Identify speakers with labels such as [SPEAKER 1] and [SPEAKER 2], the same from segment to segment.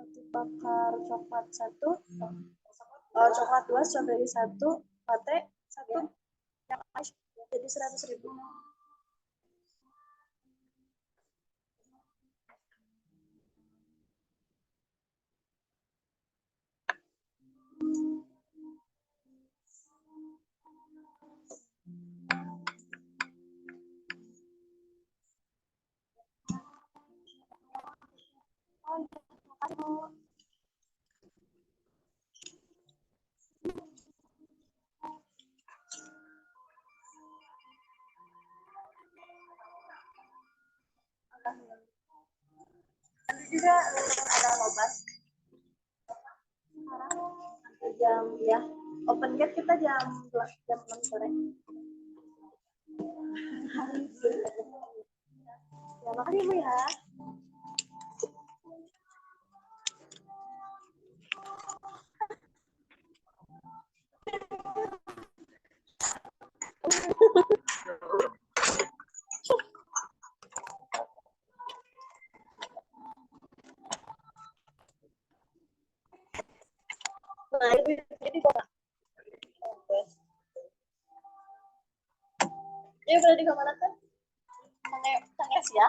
[SPEAKER 1] roti bakar coklat 1, coklat 2, strawberry 1, latte 1, yang ice jadi 100.000. Nanti juga ada lobat. Sekarang jam ya, open gate kita jam 6 sore. Ya, makasih Bu ya. Nah, ini kok. Ini boleh digambarkan? Sanges ya.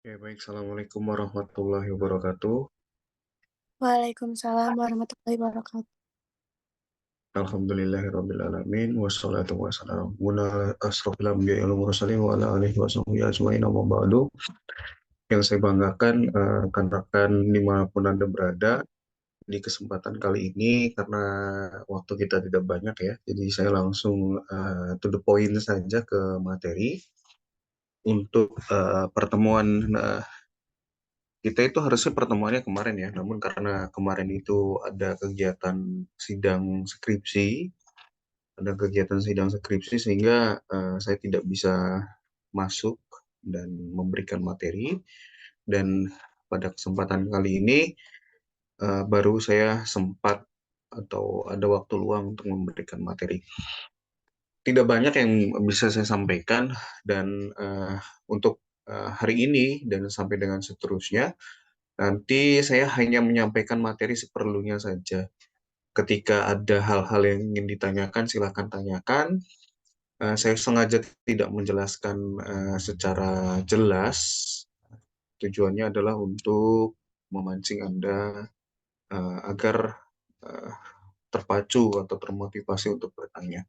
[SPEAKER 2] Oke, baik. Assalamualaikum warahmatullahi wabarakatuh.
[SPEAKER 3] Waalaikumsalam warahmatullahi wabarakatuh.
[SPEAKER 2] Alhamdulillahirrabbilalamin. Wassalatu wassalamu ala asrofil anbiya'i wal mursalin wa ala alihi wa sahbihi ajma'in amma ba'du. Yang saya banggakan rekan-rekan dimanapun Anda berada di kesempatan kali ini, karena waktu kita tidak banyak ya, jadi saya langsung to the point saja ke materi. Untuk pertemuan kita itu harusnya pertemuannya kemarin ya, namun karena kemarin itu ada kegiatan sidang skripsi, sehingga saya tidak bisa masuk dan memberikan materi. Dan pada kesempatan kali ini baru saya sempat atau ada waktu luang untuk memberikan materi. tidak banyak yang bisa saya sampaikan, dan untuk hari ini dan sampai dengan seterusnya, nanti saya hanya menyampaikan materi seperlunya saja. Ketika ada hal-hal yang ingin ditanyakan, silakan tanyakan. Saya sengaja tidak menjelaskan secara jelas. Tujuannya adalah untuk memancing Anda agar eh, terpacu atau termotivasi untuk bertanya.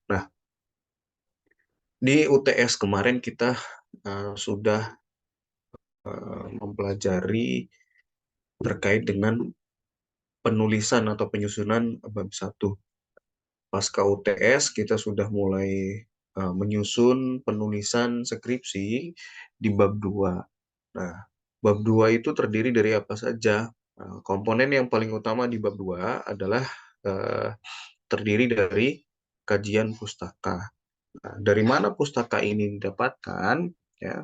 [SPEAKER 2] Nah, di UTS kemarin kita sudah mempelajari terkait dengan penulisan atau penyusunan bab 1. Pasca UTS kita sudah mulai menyusun penulisan skripsi di bab 2. Nah, bab 2 itu terdiri dari apa saja? Komponen yang paling utama di bab 2 adalah eh, terdiri dari kajian pustaka. Nah, dari mana pustaka ini didapatkan? Ya,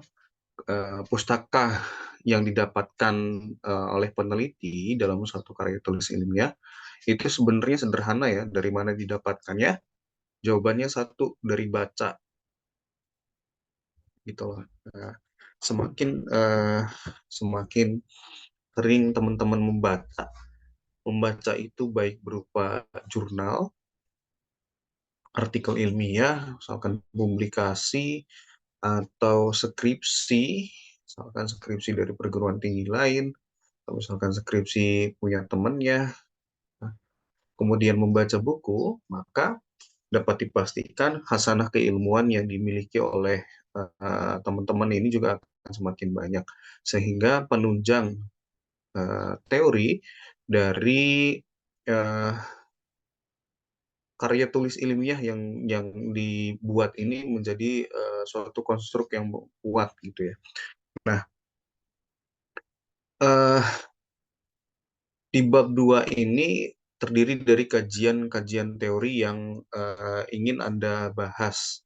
[SPEAKER 2] pustaka yang didapatkan oleh peneliti dalam satu karya tulis ilmiah itu sebenarnya sederhana ya. Dari mana didapatkannya? Jawabannya satu, dari baca, gitu loh. Nah, semakin semakin sering teman-teman membaca itu baik berupa jurnal, artikel ilmiah, misalkan publikasi, atau skripsi, misalkan skripsi dari perguruan tinggi lain, atau misalkan skripsi punya temannya, kemudian membaca buku, maka dapat dipastikan hasanah keilmuan yang dimiliki oleh teman-teman ini juga akan semakin banyak, sehingga penunjang teori dari uh, karya tulis ilmiah yang dibuat ini menjadi suatu konstruk yang kuat gitu ya. Nah, uh, di bab 2 ini terdiri dari kajian-kajian teori yang ingin Anda bahas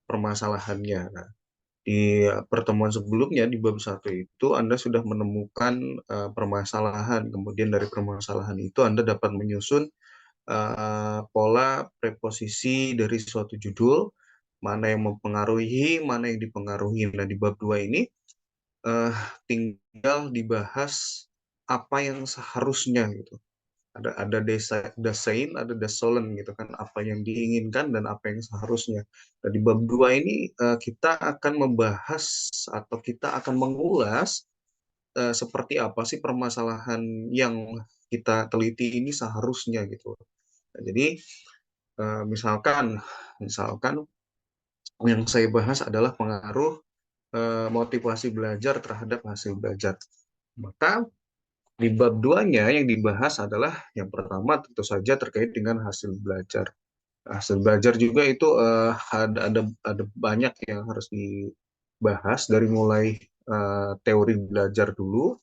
[SPEAKER 2] permasalahannya. Nah, di pertemuan sebelumnya di bab 1 itu Anda sudah menemukan permasalahan. Kemudian dari permasalahan itu Anda dapat menyusun pola preposisi dari suatu judul, mana yang mempengaruhi, mana yang dipengaruhi. Nah, di bab 2 ini eh, tinggal dibahas apa yang seharusnya gitu. Ada desain, ada desolen gitu kan, apa yang diinginkan dan apa yang seharusnya. Nah, di bab 2 ini kita akan membahas atau kita akan mengulas seperti apa sih permasalahan yang kita teliti ini seharusnya gitu. Nah, jadi misalkan misalkan yang saya bahas adalah pengaruh motivasi belajar terhadap hasil belajar. Maka di bab 2-nya yang dibahas adalah yang pertama tentu saja terkait dengan hasil belajar. Hasil belajar juga itu ada banyak yang harus dibahas, dari mulai teori belajar dulu,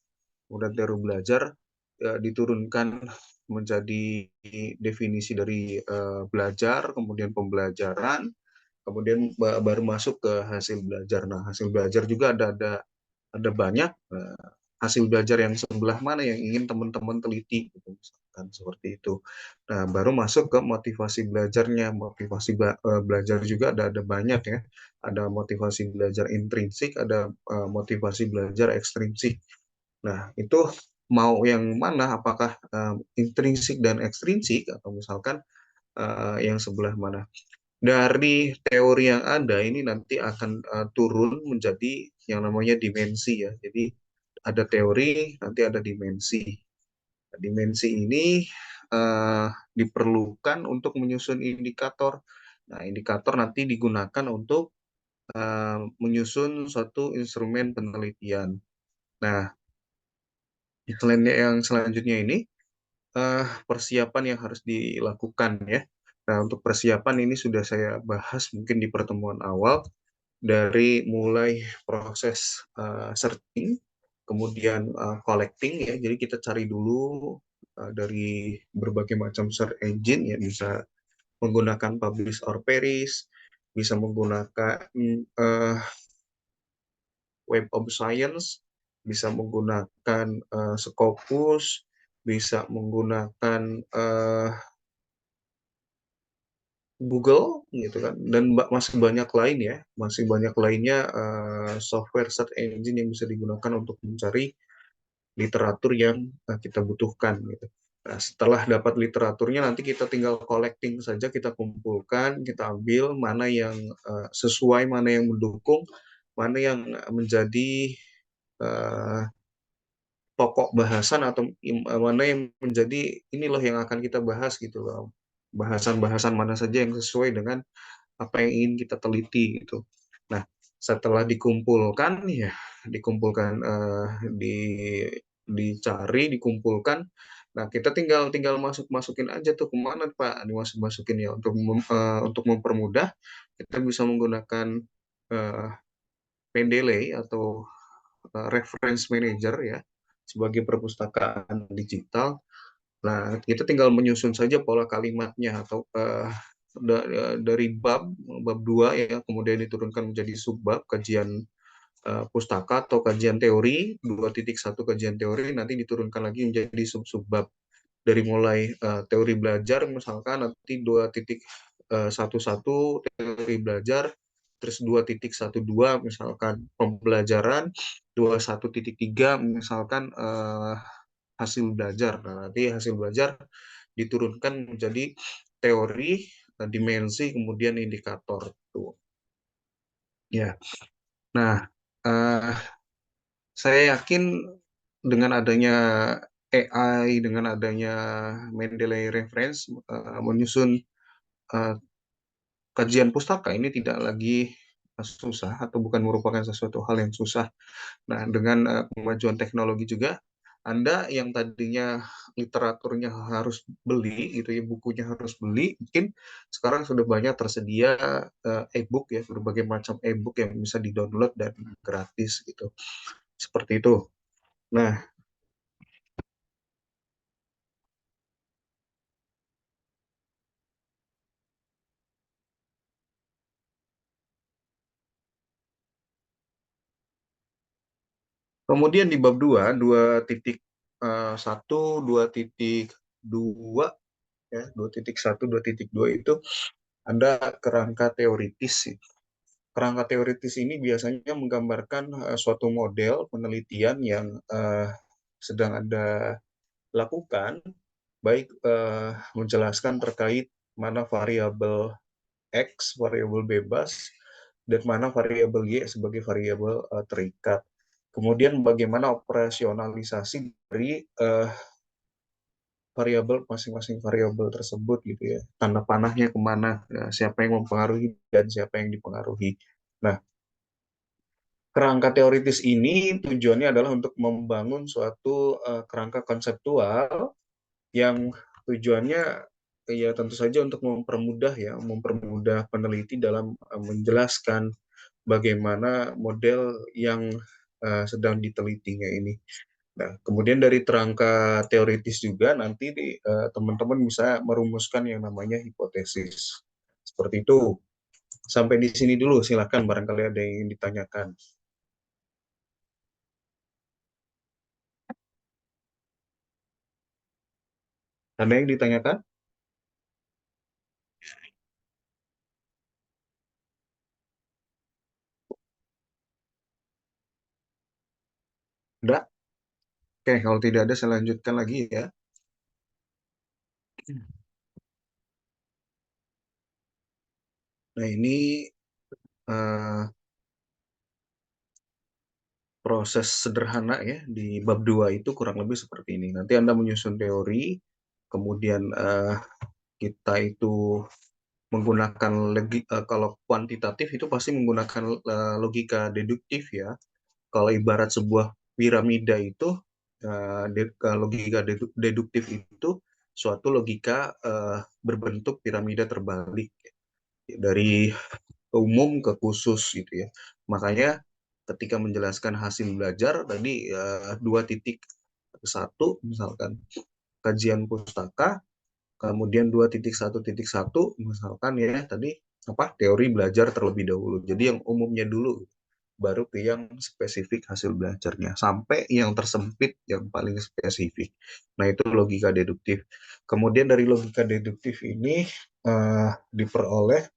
[SPEAKER 2] kemudian teori belajar diturunkan menjadi definisi dari belajar, kemudian pembelajaran, kemudian baru masuk ke hasil belajar. Nah, hasil belajar juga ada banyak hasil belajar yang sebelah mana yang ingin teman-teman teliti, gitu, misalkan seperti itu. Nah, baru masuk ke motivasi belajarnya. Motivasi belajar juga ada banyak ya. Ada motivasi belajar intrinsik, ada motivasi belajar ekstrinsik. Nah, itu mau yang mana? Apakah intrinsik dan ekstrinsik, atau misalkan yang sebelah mana? Dari teori yang ada ini nanti akan turun menjadi yang namanya dimensi ya. Jadi ada teori, nanti ada dimensi. Nah, dimensi ini diperlukan untuk menyusun indikator. Nah, indikator nanti digunakan untuk menyusun suatu instrumen penelitian. Nah, yang selanjutnya ini persiapan yang harus dilakukan ya. Nah, untuk persiapan ini sudah saya bahas mungkin di pertemuan awal, dari mulai proses searching, kemudian collecting ya. Jadi kita cari dulu dari berbagai macam search engine ya, bisa menggunakan Publish or Perish, bisa menggunakan uh, Web of Science, bisa menggunakan Scopus, bisa menggunakan Google gitu kan, dan masih banyak lain ya, masih banyak lainnya software search engine yang bisa digunakan untuk mencari literatur yang kita butuhkan gitu. Nah, setelah dapat literaturnya nanti kita tinggal collecting saja, kita kumpulkan, kita ambil mana yang sesuai, mana yang mendukung, mana yang menjadi uh, pokok bahasan atau mana yang menjadi ini loh yang akan kita bahas gitu loh. Bahasan-bahasan mana saja yang sesuai dengan apa yang ingin kita teliti gitu. Nah, setelah dikumpulkan ya, dikumpulkan dicari, dikumpulkan. Nah, kita tinggal tinggal masukin aja tuh kemana Pak? Dimasukin ya untuk mempermudah kita bisa menggunakan uh, Mendeley atau reference manager ya sebagai perpustakaan digital. Nah, kita tinggal menyusun saja pola kalimatnya atau dari bab 2 ya, kemudian diturunkan menjadi subbab kajian pustaka atau kajian teori 2.1 kajian teori, nanti diturunkan lagi menjadi sub-subbab dari mulai teori belajar misalkan nanti 2.11 teori belajar, terus 2.12 misalkan pembelajaran, 21.3 misalkan hasil belajar. Nah, nanti hasil belajar diturunkan menjadi teori, dimensi, kemudian indikator tuh. Ya. Nah, eh, saya yakin dengan adanya AI, dengan adanya Mendeley Reference, menyusun eh, kajian pustaka ini tidak lagi susah atau bukan merupakan sesuatu hal yang susah. Nah, dengan kemajuan teknologi juga, Anda yang tadinya literaturnya harus beli, gitu ya, bukunya harus beli, mungkin sekarang sudah banyak tersedia e-book ya, berbagai macam e-book yang bisa di-download dan gratis gitu. Seperti itu. Nah, kemudian di bab 2, 2.1, 2.2 ya, 2.1, 2.2 itu ada kerangka teoritis sih. Kerangka teoritis ini biasanya menggambarkan suatu model penelitian yang sedang Anda lakukan, baik menjelaskan terkait mana variabel X, variabel bebas, dan mana variabel Y sebagai variabel terikat. Kemudian bagaimana operasionalisasi dari variabel masing-masing variabel tersebut gitu ya. Tanda panahnya kemana, siapa yang mempengaruhi dan siapa yang dipengaruhi. Nah, kerangka teoritis ini tujuannya adalah untuk membangun suatu kerangka konseptual yang tujuannya ya tentu saja untuk mempermudah peneliti dalam menjelaskan bagaimana model yang sedang ditelitinya ini. Nah, kemudian dari kerangka teoritis juga nanti teman-teman bisa merumuskan yang namanya hipotesis. Seperti itu. Sampai di sini dulu, silakan barangkali ada yang ingin ditanyakan. Ada yang ditanyakan? Ada? Oke, kalau tidak ada saya lanjutkan lagi ya. Nah, ini eh, proses sederhana ya di bab 2 itu kurang lebih seperti ini. Nanti Anda menyusun teori, kemudian kita itu menggunakan kalau kuantitatif itu pasti menggunakan logika deduktif ya. Kalau ibarat sebuah piramida itu logika deduktif itu suatu logika berbentuk piramida terbalik dari umum ke khusus gitu ya. Makanya ketika menjelaskan hasil belajar tadi 2.1 misalkan kajian pustaka, kemudian 2.1.1 misalkan ya tadi apa teori belajar terlebih dahulu. Jadi yang umumnya dulu baru ke yang spesifik hasil belajarnya sampai yang tersempit yang paling spesifik. Nah, itu logika deduktif. Kemudian dari logika deduktif ini diperoleh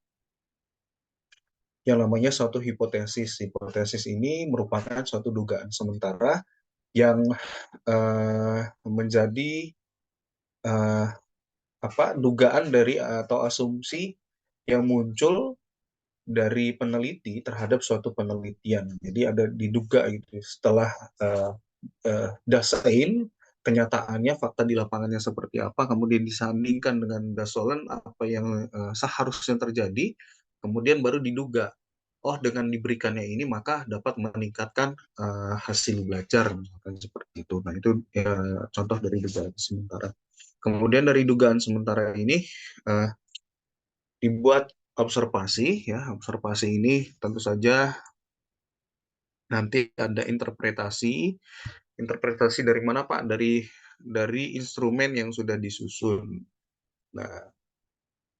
[SPEAKER 2] yang namanya suatu hipotesis. Hipotesis ini merupakan suatu dugaan sementara yang menjadi uh, dugaan dari atau asumsi yang muncul dari peneliti terhadap suatu penelitian. Jadi ada diduga gitu setelah dasain kenyataannya fakta di lapangannya seperti apa, kemudian disandingkan dengan dasolen apa yang seharusnya terjadi, kemudian baru diduga, oh dengan diberikannya ini maka dapat meningkatkan hasil belajar, misalkan seperti itu. Nah itu contoh dari dugaan sementara. Kemudian dari dugaan sementara ini uh, dibuat observasi, ya observasi ini tentu saja nanti ada interpretasi. Interpretasi dari mana Pak? Dari instrumen yang sudah disusun. Nah,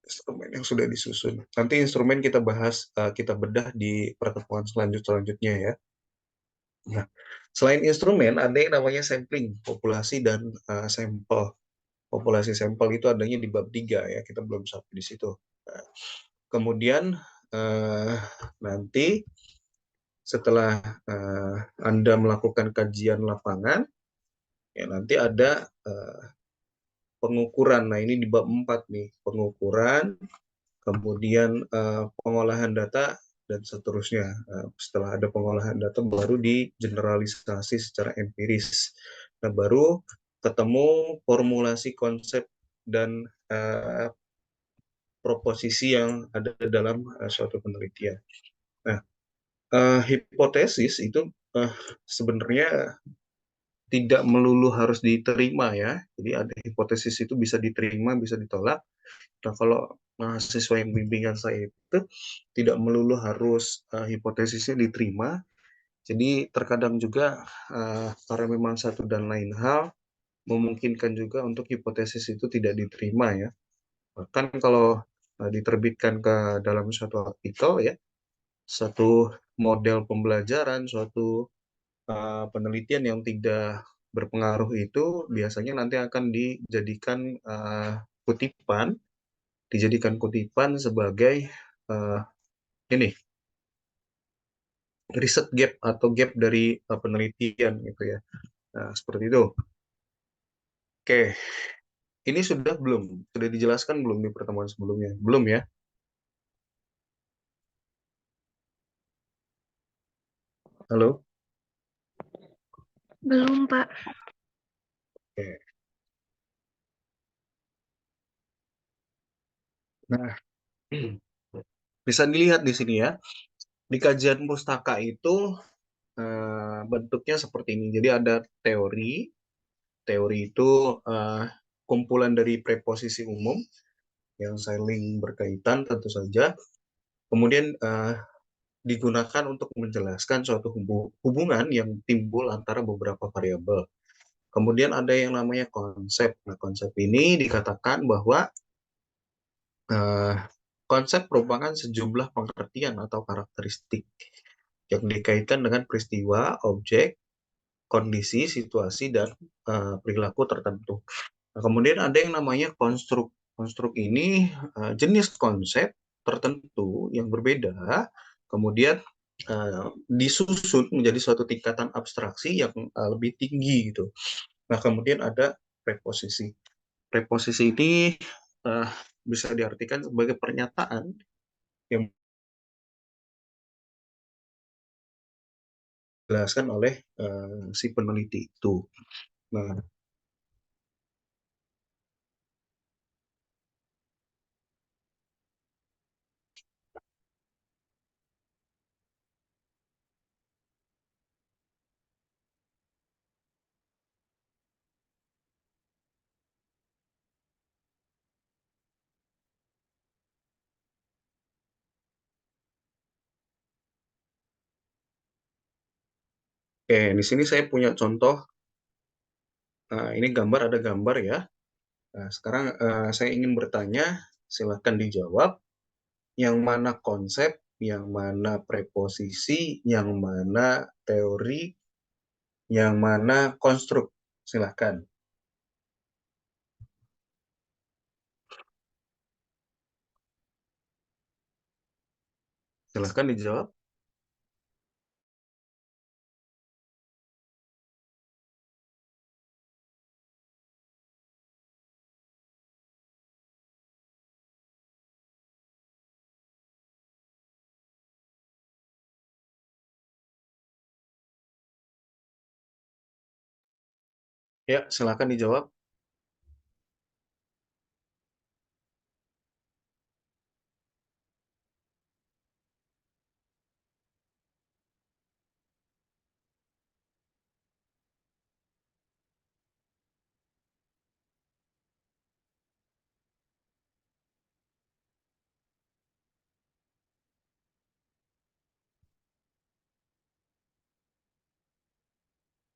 [SPEAKER 2] instrumen yang sudah disusun. Nanti instrumen kita bahas, kita bedah di pertemuan selanjutnya ya. Nah, selain instrumen ada yang namanya sampling, populasi dan sampel. Populasi sampel itu adanya di bab 3 ya, kita belum sampai di situ. Nah, kemudian nanti setelah Anda melakukan kajian lapangan, ya nanti ada pengukuran. Nah, ini di bab 4 nih, pengukuran, kemudian pengolahan data, dan seterusnya. Setelah ada pengolahan data, baru digeneralisasi secara empiris. Nah, baru ketemu formulasi konsep dan proposisi yang ada dalam suatu penelitian. Nah, hipotesis itu sebenarnya tidak melulu harus diterima ya. Jadi ada hipotesis itu bisa diterima, bisa ditolak. Nah, kalau mahasiswa yang bimbingan saya itu tidak melulu harus hipotesisnya diterima. Jadi terkadang juga karena memang satu dan lain hal memungkinkan juga untuk hipotesis itu tidak diterima ya. Bahkan kalau diterbitkan ke dalam suatu artikel ya, satu model pembelajaran, suatu penelitian yang tidak berpengaruh itu biasanya nanti akan dijadikan kutipan sebagai uh, ini riset gap atau gap dari penelitian gitu ya. Nah, seperti itu. Oke, ini sudah dijelaskan belum di pertemuan sebelumnya? Belum ya? Halo?
[SPEAKER 1] Belum, Pak.
[SPEAKER 2] Oke. Nah, bisa dilihat di sini ya. Di kajian pustaka itu bentuknya seperti ini. Jadi ada teori. Teori itu kumpulan dari preposisi umum yang saling berkaitan tentu saja. Kemudian digunakan untuk menjelaskan suatu hubungan yang timbul antara beberapa variabel. Kemudian ada yang namanya konsep. Nah, konsep ini dikatakan bahwa eh, konsep merupakan sejumlah pengertian atau karakteristik yang dikaitkan dengan peristiwa, objek, kondisi, situasi, dan perilaku tertentu. Nah, kemudian ada yang namanya konstruk. Konstruk ini jenis konsep tertentu yang berbeda, kemudian disusun menjadi suatu tingkatan abstraksi yang lebih tinggi gitu. Nah, kemudian ada preposisi. Preposisi ini uh, bisa diartikan sebagai pernyataan yang dijelaskan oleh si peneliti itu. Nah, oke, di sini saya punya contoh. Ini ada gambar ya. Nah, sekarang saya ingin bertanya, silakan dijawab. Yang mana konsep, yang mana preposisi, yang mana teori, yang mana konstruk. Silakan. Silahkan dijawab. Ya, silahkan dijawab.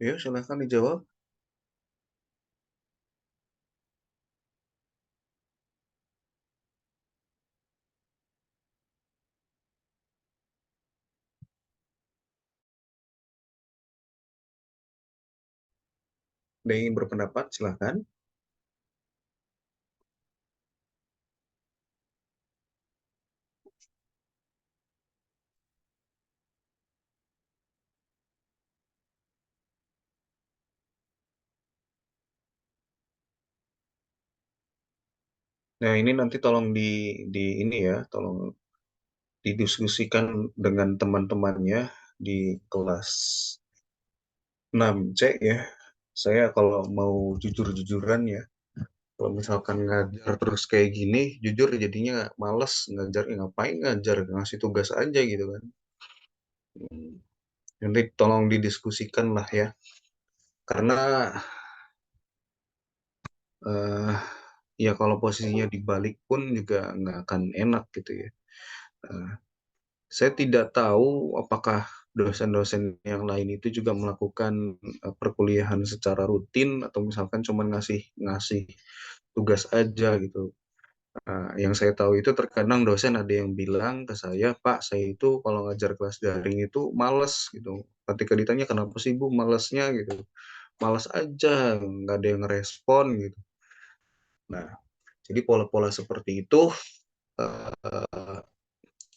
[SPEAKER 2] Ya, silahkan dijawab. Ada yang ingin berpendapat, silahkan. Nah, ini nanti tolong di ini ya, tolong didiskusikan dengan teman-temannya di kelas 6C ya. Saya kalau mau jujur-jujuran ya, kalau misalkan ngajar terus kayak gini, jujur jadinya males ngajar, ngapain ngajar, ngasih tugas aja gitu kan. Hmm, Nanti tolong didiskusikan lah ya, karena eh, ya kalau posisinya dibalik pun juga nggak akan enak gitu ya. Eh, saya tidak tahu apakah dosen-dosen yang lain itu juga melakukan perkuliahan secara rutin atau misalkan cuma ngasih ngasih tugas aja gitu. Yang saya tahu itu terkadang dosen ada yang bilang ke saya, Pak, saya itu kalau ngajar kelas daring itu males gitu. Ketika ditanya kenapa sih Bu malesnya gitu, males aja, nggak ada yang respon gitu. Nah, jadi pola-pola seperti itu,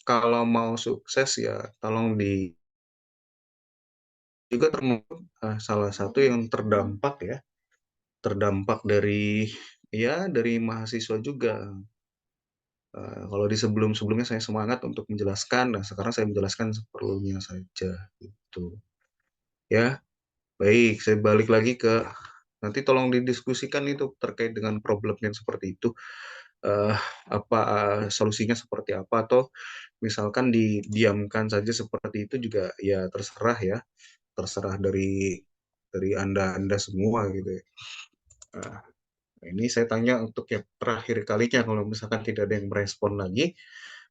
[SPEAKER 2] kalau mau sukses ya tolong di juga termasuk salah satu yang terdampak ya, terdampak dari ya dari mahasiswa juga. Kalau di sebelum-sebelumnya saya semangat untuk menjelaskan, nah sekarang saya menjelaskan seperlunya saja gitu. Ya, baik, saya balik lagi ke nanti tolong didiskusikan itu terkait dengan problem yang seperti itu. Eh, apa solusinya seperti apa atau misalkan didiamkan saja seperti itu juga ya terserah ya, terserah dari Anda semua gitu ya. Nah, ini saya tanya untuk yang terakhir kalinya, kalau misalkan tidak ada yang merespon lagi,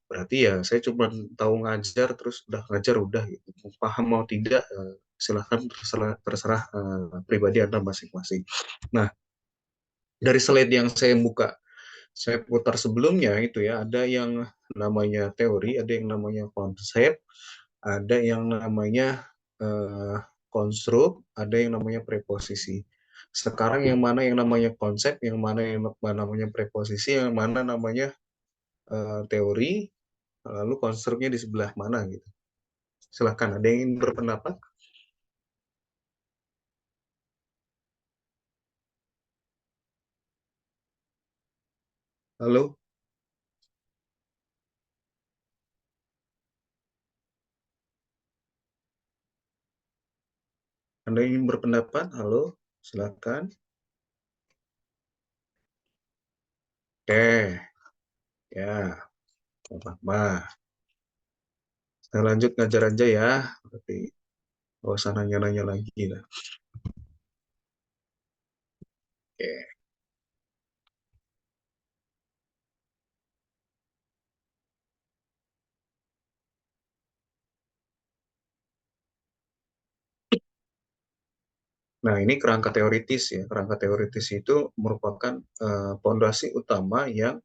[SPEAKER 2] berarti ya saya cuma tahu ngajar terus udah ngajar udah gitu. Mau paham mau tidak silahkan terserah pribadi Anda masing-masing. Nah, dari slide yang saya buka, saya putar sebelumnya itu ya, ada yang namanya teori, ada yang namanya konsep, ada yang namanya eh, konstruk, ada yang namanya preposisi. Sekarang yang mana yang namanya konsep, yang mana yang namanya preposisi, yang mana namanya teori, lalu konstruknya di sebelah mana gitu. Silahkan, ada yang ingin berpendapat? Halo, ada yang ingin berpendapat? Halo, silahkan. Oke, ya, apa-apa. Saya lanjut ngajar aja ya, berarti nggak usah nanya-nanya lagi lah. Oke. Nah, ini kerangka teoritis ya. Kerangka teoritis itu merupakan pondasi utama yang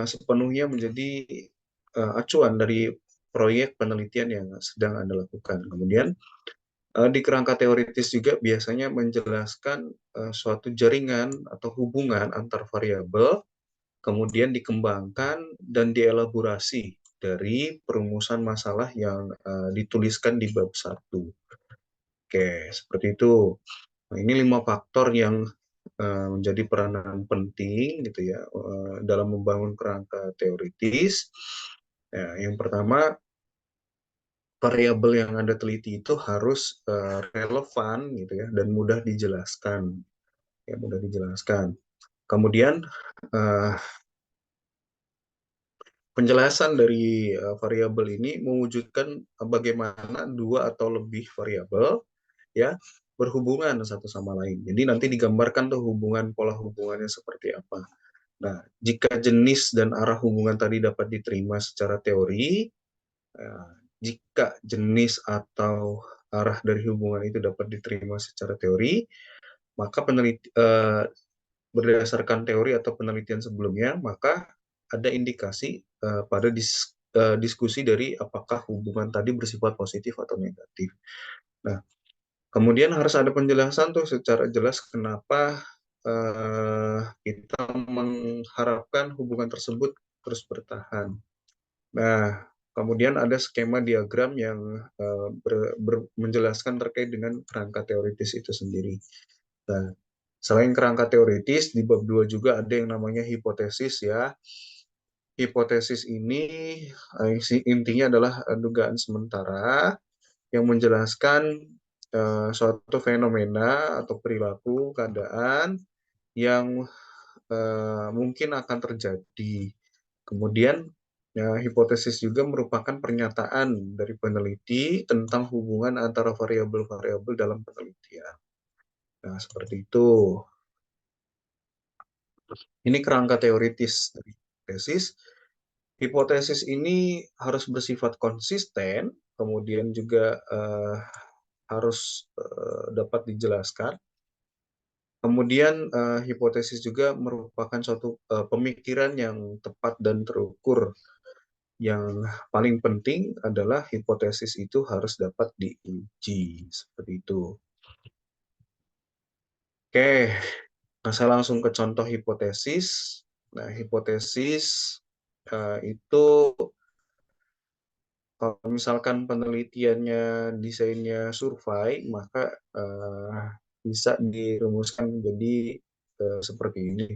[SPEAKER 2] sepenuhnya menjadi acuan dari proyek penelitian yang sedang Anda lakukan. Kemudian di kerangka teoritis juga biasanya menjelaskan suatu jaringan atau hubungan antar variabel, kemudian dikembangkan dan dielaborasi. dari perumusan masalah yang dituliskan di bab 1. Oke, seperti itu. Nah, ini 5 faktor yang menjadi peranan penting gitu ya dalam membangun kerangka teoritis. Ya, yang pertama, variabel yang Anda teliti itu harus relevan gitu ya dan mudah dijelaskan. Ya, mudah dijelaskan. Kemudian penjelasan dari variabel ini mewujudkan bagaimana dua atau lebih variabel ya berhubungan satu sama lain. Jadi nanti digambarkan tuh hubungan pola hubungannya seperti apa. Nah, jika jenis dan arah hubungan tadi dapat diterima secara teori, jika jenis atau arah dari hubungan itu dapat diterima secara teori, maka berdasarkan teori atau penelitian sebelumnya, maka ada indikasi pada diskusi dari apakah hubungan tadi bersifat positif atau negatif. Nah, kemudian harus ada penjelasan tuh secara jelas kenapa kita mengharapkan hubungan tersebut terus bertahan. Nah, kemudian ada skema diagram yang menjelaskan terkait dengan kerangka teoritis itu sendiri. Nah, selain kerangka teoritis, di bab 2 juga ada yang namanya hipotesis ya. Hipotesis ini intinya adalah dugaan sementara yang menjelaskan suatu fenomena atau perilaku keadaan yang mungkin akan terjadi. Kemudian ya, hipotesis juga merupakan pernyataan dari peneliti tentang hubungan antara variabel-variabel dalam penelitian. Nah, seperti itu. Ini kerangka teoritis dari hipotesis. Hipotesis ini harus bersifat konsisten, kemudian juga harus dapat dijelaskan. Kemudian hipotesis juga merupakan suatu pemikiran yang tepat dan terukur. Yang paling penting adalah hipotesis itu harus dapat diuji, seperti itu. Oke, nah saya langsung ke contoh hipotesis. Nah, hipotesis itu kalau misalkan penelitiannya desainnya survei, maka bisa dirumuskan menjadi seperti ini.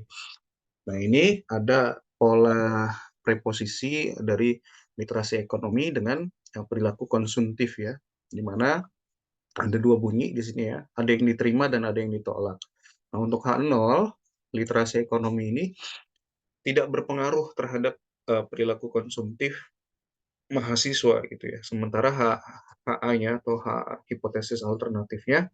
[SPEAKER 2] Nah, ini ada pola preposisi dari literasi ekonomi dengan perilaku konsumtif ya, di mana ada dua bunyi di sini ya, ada yang diterima dan ada yang ditolak. Nah, untuk H0, literasi ekonomi ini tidak berpengaruh terhadap perilaku konsumtif mahasiswa gitu ya. Sementara HA-nya atau hipotesis alternatifnya,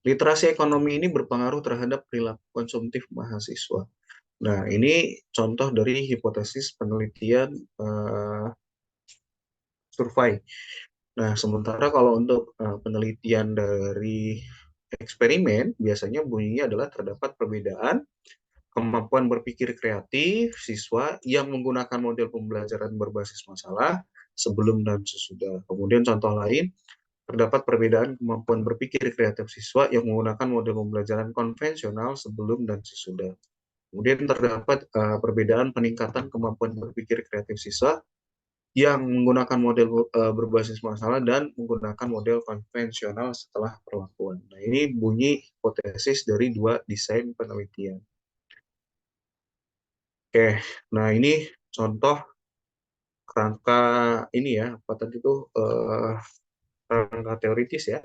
[SPEAKER 2] literasi ekonomi ini berpengaruh terhadap perilaku konsumtif mahasiswa. Nah, ini contoh dari hipotesis penelitian survei. Nah, sementara kalau untuk penelitian dari eksperimen, biasanya bunyinya adalah terdapat perbedaan kemampuan berpikir kreatif siswa yang menggunakan model pembelajaran berbasis masalah sebelum dan sesudah. Kemudian contoh lain, terdapat perbedaan kemampuan berpikir kreatif siswa yang menggunakan model pembelajaran konvensional sebelum dan sesudah. Kemudian terdapat perbedaan peningkatan kemampuan berpikir kreatif siswa yang menggunakan model berbasis masalah dan menggunakan model konvensional setelah perlakuan. Nah, ini bunyi hipotesis dari dua desain penelitian. Oke, nah ini contoh kerangka ini ya, apa tadi itu kerangka teoritis ya.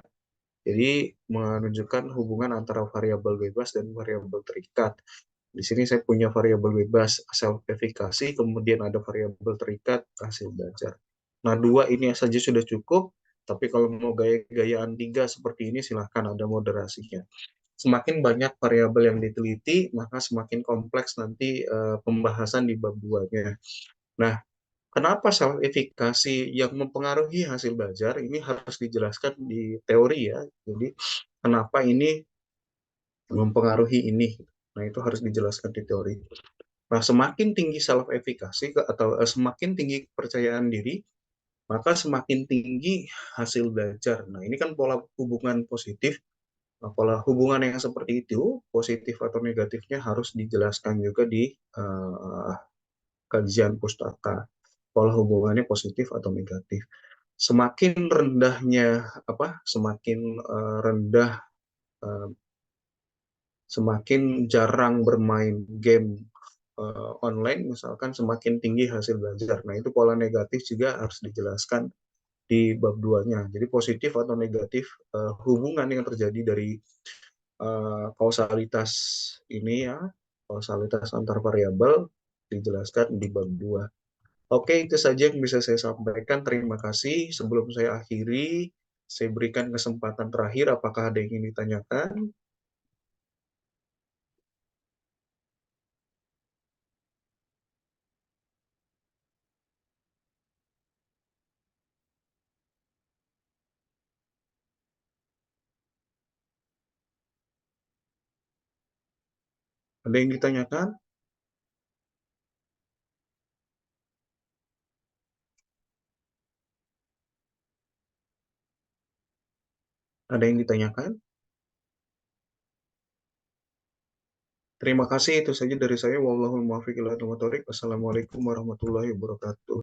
[SPEAKER 2] Jadi menunjukkan hubungan antara variabel bebas dan variabel terikat. Di sini saya punya variabel bebas self efikasi, kemudian ada variabel terikat hasil belajar. Nah, dua ini saja sudah cukup, tapi kalau mau gaya-gayaan tiga seperti ini silahkan ada moderasinya. Semakin banyak variabel yang diteliti, maka semakin kompleks nanti pembahasan di bab 2-nya. Nah, kenapa self efikasi yang mempengaruhi hasil belajar ini harus dijelaskan di teori ya. Jadi, kenapa ini mempengaruhi ini? Nah, itu harus dijelaskan di teori. Nah, semakin tinggi self efikasi atau semakin tinggi kepercayaan diri, maka semakin tinggi hasil belajar. Nah, ini kan pola hubungan positif. Nah, pola hubungan yang seperti itu, positif atau negatifnya harus dijelaskan juga di kajian pustaka. pola hubungannya positif atau negatif. Semakin rendahnya semakin rendah, eh, semakin jarang bermain game online misalkan, semakin tinggi hasil belajar. Nah, itu pola negatif juga harus dijelaskan di bab 2-nya. Jadi positif atau negatif hubungan yang terjadi dari kausalitas ini ya, kausalitas antar variabel dijelaskan di bab 2. Oke, itu saja yang bisa saya sampaikan. Terima kasih. Sebelum saya akhiri, saya berikan kesempatan terakhir. Apakah ada yang ingin ditanyakan? Ada yang ditanyakan? Ada yang ditanyakan? Terima kasih. Itu saja dari saya. Wallahul muwaffiq ila aqwamit thoriq. Wassalamualaikum warahmatullahi wabarakatuh.